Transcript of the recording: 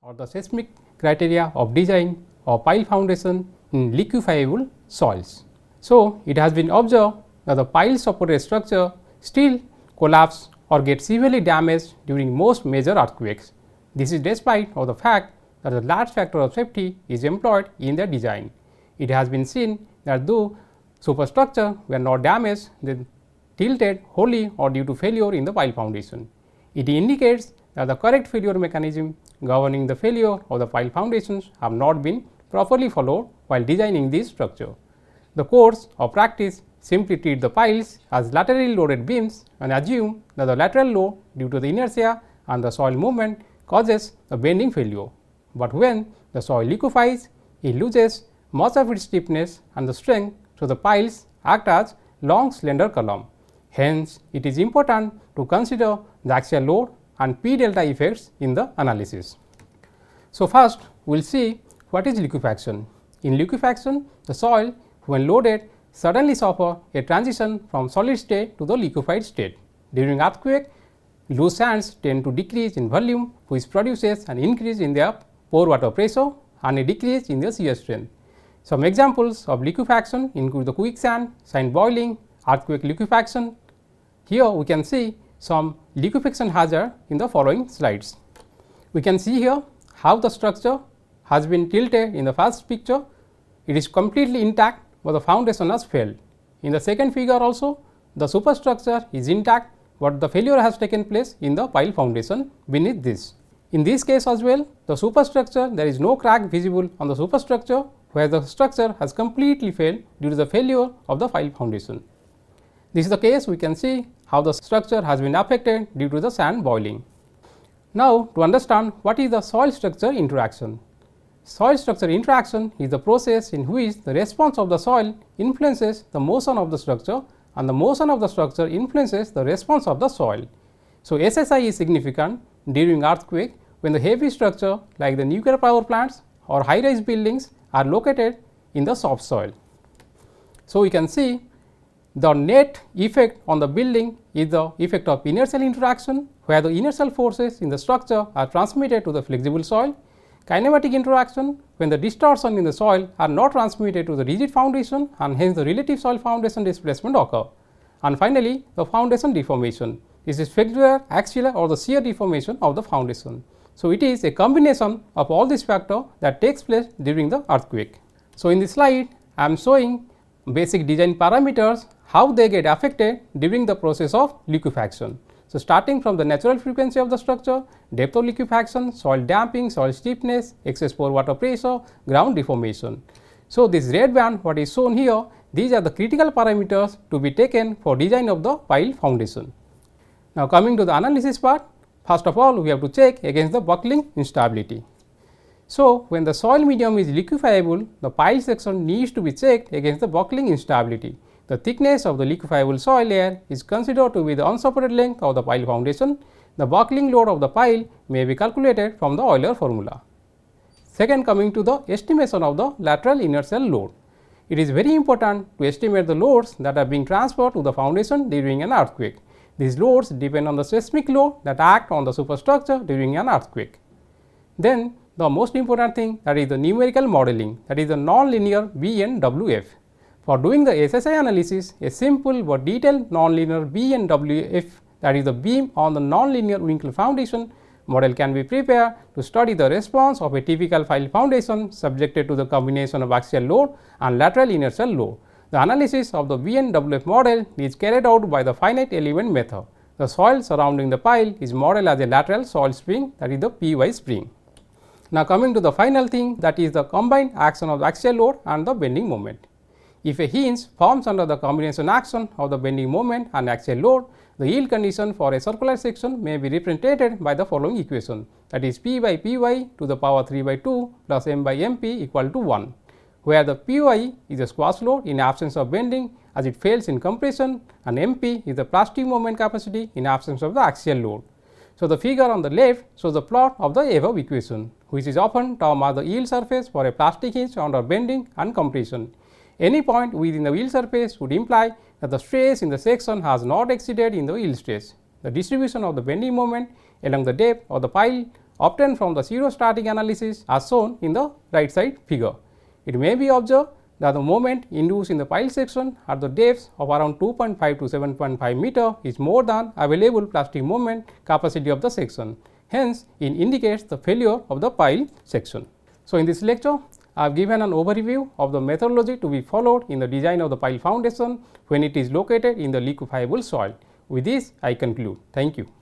or the seismic criteria of design of pile foundation in liquefiable soils. So, it has been observed that the pile supported structure still collapse or get severely damaged during most major earthquakes. This is despite of the fact that a large factor of safety is employed in their design. It has been seen that though superstructure were not damaged, they tilted wholly or due to failure in the pile foundation. It indicates that the correct failure mechanism governing the failure of the pile foundations have not been properly followed while designing this structure. The course of practice simply treat the piles as laterally loaded beams and assume that the lateral load due to the inertia and the soil movement causes the bending failure. But when the soil liquefies, it loses much of its stiffness and the strength, so the piles act as long slender column. Hence, it is important to consider the axial load and P delta effects in the analysis. So, first we will see what is liquefaction. In liquefaction, the soil when loaded suddenly suffer a transition from solid state to the liquefied state. During earthquake, loose sands tend to decrease in volume, which produces an increase in their pore water pressure and a decrease in their shear strength. Some examples of liquefaction include the quicksand, sand boiling, earthquake liquefaction. Here we can see some liquefaction hazard in the following slides. We can see here how the structure has been tilted in the first picture. It is completely intact, but the foundation has failed. In the second figure also, the superstructure is intact, but the failure has taken place in the pile foundation beneath this. In this case as well, the superstructure, there is no crack visible on the superstructure, where the structure has completely failed due to the failure of the pile foundation. This is the case we can see how the structure has been affected due to the sand boiling. Now, to understand what is the soil structure interaction. Soil structure interaction is the process in which the response of the soil influences the motion of the structure and the motion of the structure influences the response of the soil. So, SSI is significant during earthquake when the heavy structure like the nuclear power plants or high rise buildings are located in the soft soil. So, we can see the net effect on the building is the effect of inertial interaction, where the inertial forces in the structure are transmitted to the flexible soil. Kinematic interaction, when the distortion in the soil are not transmitted to the rigid foundation and hence the relative soil foundation displacement occur. And finally, the foundation deformation. This is flexural, axial or the shear deformation of the foundation. So, it is a combination of all these factors that takes place during the earthquake. So, in this slide I am showing basic design parameters, how they get affected during the process of liquefaction. So, starting from the natural frequency of the structure, depth of liquefaction, soil damping, soil stiffness, excess pore water pressure, ground deformation. So, this red band what is shown here, these are the critical parameters to be taken for design of the pile foundation. Now, coming to the analysis part, first of all we have to check against the buckling instability. So, when the soil medium is liquefiable, the pile section needs to be checked against the buckling instability. The thickness of the liquefiable soil layer is considered to be the unsupported length of the pile foundation. The buckling load of the pile may be calculated from the Euler formula. Second, coming to the estimation of the lateral inertial load. It is very important to estimate the loads that are being transferred to the foundation during an earthquake. These loads depend on the seismic load that act on the superstructure during an earthquake. Then, the most important thing, that is the numerical modeling, that is the non-linear BNWF. For doing the SSI analysis, a simple but detailed non-linear BNWF, that is the beam on the non-linear Winkel foundation model, can be prepared to study the response of a typical pile foundation subjected to the combination of axial load and lateral inertial load. The analysis of the BNWF model is carried out by the finite element method. The soil surrounding the pile is modeled as a lateral soil spring, that is the PY spring. Now, coming to the final thing, that is the combined action of the axial load and the bending moment. If a hinge forms under the combination action of the bending moment and axial load, the yield condition for a circular section may be represented by the following equation, that is P by Py to the power 3 by 2 plus M by Mp equal to 1, where the Py is a squash load in absence of bending as it fails in compression, and Mp is the plastic moment capacity in absence of the axial load. So, the figure on the left shows the plot of the above equation, which is often termed as the yield surface for a plastic hinge under bending and compression. Any point within the yield surface would imply that the stress in the section has not exceeded in the yield stress. The distribution of the bending moment along the depth of the pile obtained from the pseudostatic analysis as shown in the right side figure. It may be observed that the moment induced in the pile section at the depths of around 2.5 to 7.5 meter is more than available plastic moment capacity of the section. Hence, it indicates the failure of the pile section. So, in this lecture, I have given an overview of the methodology to be followed in the design of the pile foundation when it is located in the liquefiable soil. With this, I conclude. Thank you.